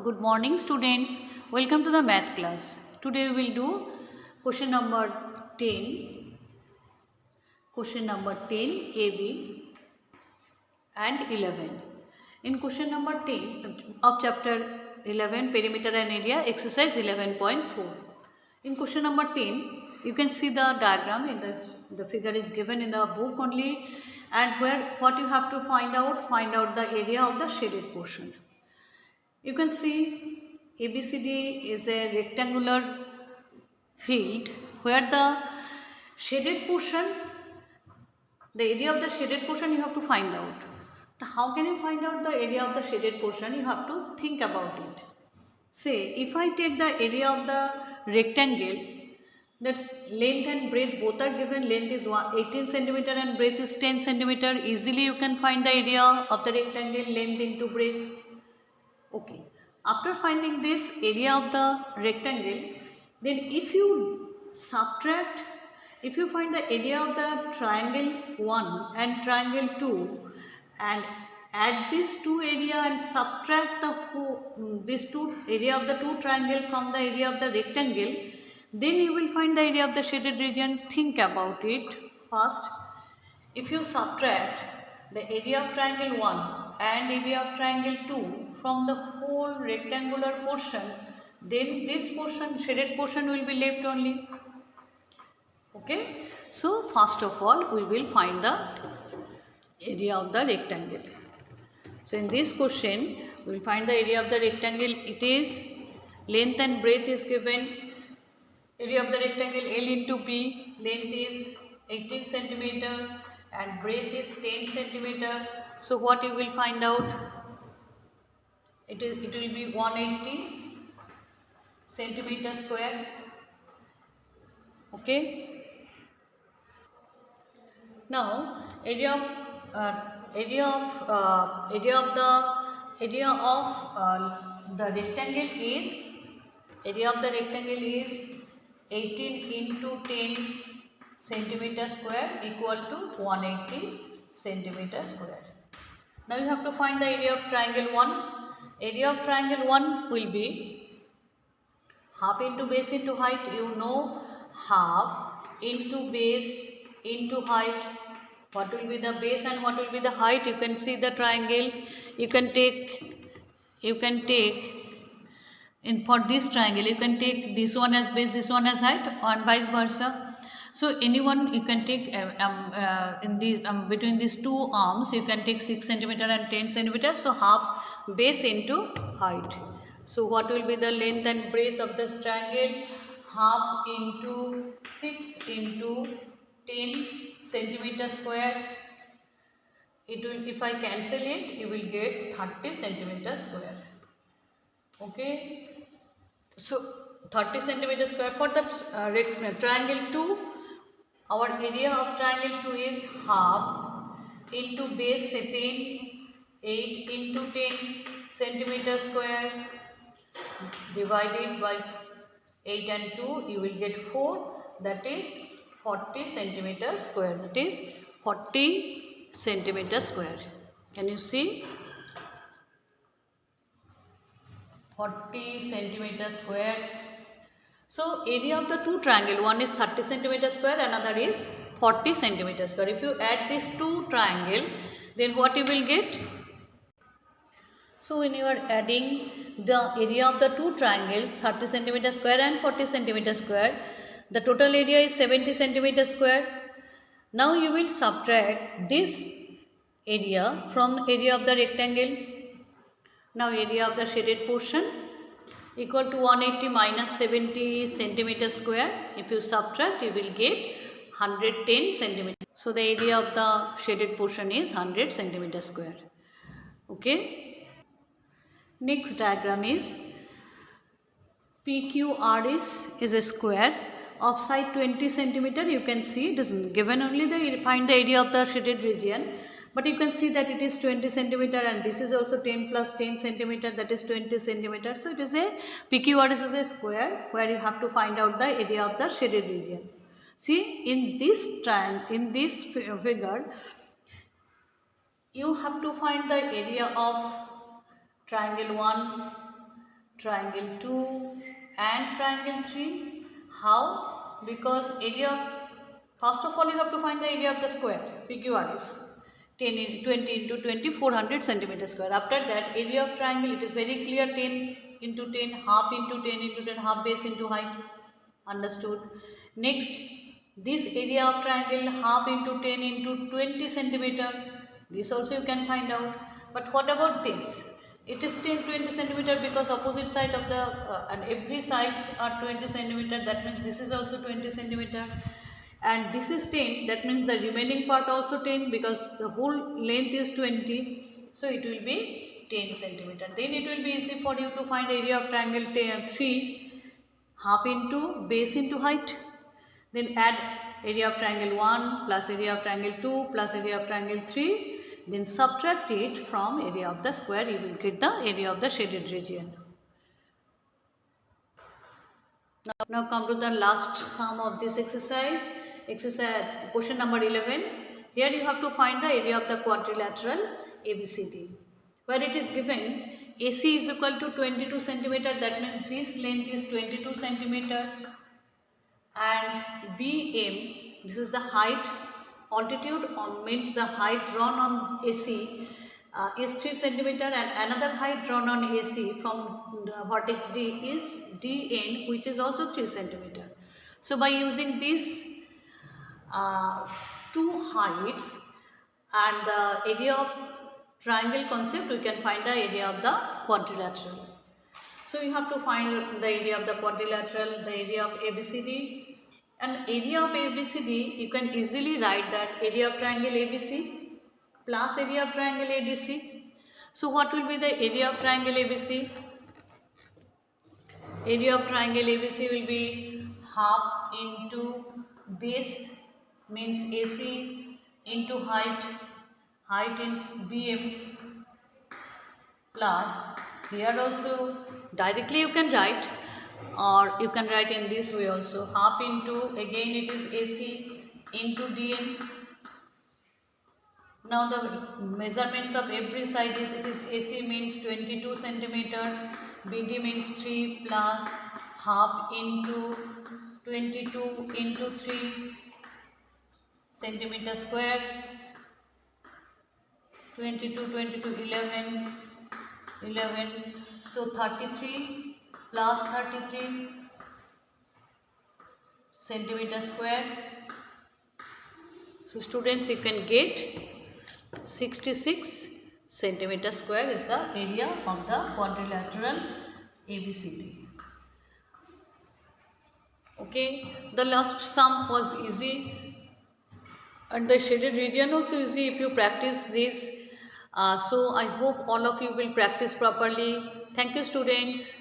Good morning students. Welcome to the math class. Today we will do question number 10, question number 10 AB and 11. In question number 10 of chapter 11 perimeter and area exercise 11.4. In question number 10 you can see the diagram in the figure is given in the book only, and where what you have to find out the area of the shaded portion. You can see ABCD is a rectangular field where the shaded portion, the area of the shaded portion you have to find out. Now, how can you find out the area of the shaded portion? You have to think about it. Say, if I take the area of the rectangle, that's length and breadth both are given. Length is 18 centimeter and breadth is 10 centimeter. Easily you can find the area of the rectangle, length into breadth. Okay, after finding this area of the rectangle, then if you subtract, if you find the area of the triangle 1 and triangle 2 and add these two area and subtract this two area of the two triangle from the area of the rectangle, then you will find the area of the shaded region. Think about it first. If you subtract the area of triangle 1 and area of triangle 2 from the whole rectangular portion, then this portion, shaded portion, will be left only. Okay. So first of all we will find the area of the rectangle. So in this question we will find the area of the rectangle. It is length and breadth is given. Area of the rectangle L into B, length is 18 centimeter and breadth is 10 centimeter. So what you will find out? It will be 180 centimeter square. Okay. Now area of the rectangle is 18 into 10 centimeter square equal to 180 centimeter square. Now you have to find the area of triangle 1. Area of triangle 1 will be half into base into height. You know half into base into height. What will be the base and what will be the height? You can see the triangle. You can take for this triangle you can take this one as base, this one as height, and vice versa. So anyone you can take between these two arms you can take 6 centimeter and 10 centimeter. So half base into height. So what will be the length and breadth of this triangle? Half into 6 into 10 centimeter square. It will, if I cancel it, you will get 30 centimeter square. Okay. So 30 centimeter square for the triangle 2. Our area of triangle 2 is half into base 10, 8 into 10 centimeter square divided by 8 and 2, you will get 4, that is 40 centimeter square. That is 40 centimeter square. Can you see? 40 centimeter square. So area of the two triangle, one is 30 centimeter square, another is 40 centimeter square. If you add these two triangle, then what you will get? So when you are adding the area of the two triangles, 30 centimeter square and 40 centimeter square, the total area is 70 centimeter square. Now you will subtract this area from area of the rectangle. Now area of the shaded portion equal to 180 minus 70 centimeter square. If you subtract, you will get 110 centimeter. So the area of the shaded portion is 100 centimeter square. Okay. Next diagram is PQRS is a square of side 20 centimeter. You can see it is given only find the area of the shaded region. But you can see that it is 20 centimeter and this is also 10 plus 10 centimeter, that is 20 centimeter. So it is a PQRS is a square where you have to find out the area of the shaded region. See, in this figure, you have to find the area of triangle 1 triangle 2 and triangle 3. How? Because first of all you have to find the area of the square, PQRS. 20 into 20, 400 centimeter square. After that, area of triangle, it is very clear, 10 into 10, half into 10 into 10, half base into height. Understood? Next, this area of triangle, half into 10 into 20 centimeter. This also you can find out. But what about this? It is 10 20 centimeter because opposite side of the and every sides are 20 centimeter. That means this is also 20 centimeter. And this is 10, that means the remaining part also 10 because the whole length is 20, so it will be 10 centimeter. Then it will be easy for you to find area of triangle 3, half into base into height. Then add area of triangle 1 plus area of triangle 2 plus area of triangle 3, then subtract it from area of the square, you will get the area of the shaded region. Now come to the last sum of this exercise. Question number 11. Here you have to find the area of the quadrilateral ABCD, where it is given AC is equal to 22 centimeter. That means this length is 22 centimeter, and BM, this is the height. Altitude means the height drawn on AC is 3 centimeter, and another height drawn on AC from the vertex D is DN, which is also 3 centimeter. So by using these two heights and the area of triangle concept, we can find the area of the quadrilateral. So you have to find the area of the quadrilateral, the area of ABCD. And area of ABCD, you can easily write that area of triangle ABC plus area of triangle ADC. So what will be the area of triangle ABC? Area of triangle ABC will be half into base means AC into height is BM, plus here also directly you can write, or you can write in this way also, half into, again it is AC into DN. Now the measurements of every side is, it is AC means 22 centimeter, BD means 3 plus half into 22 into 3 centimeter square, 22, 11, so 33 plus 33 centimeter square. So students, you can get 66 centimeter square is the area of the quadrilateral ABCD. Okay, the last sum was easy, and the shaded region also easy if you practice this. So I hope all of you will practice properly. Thank you students.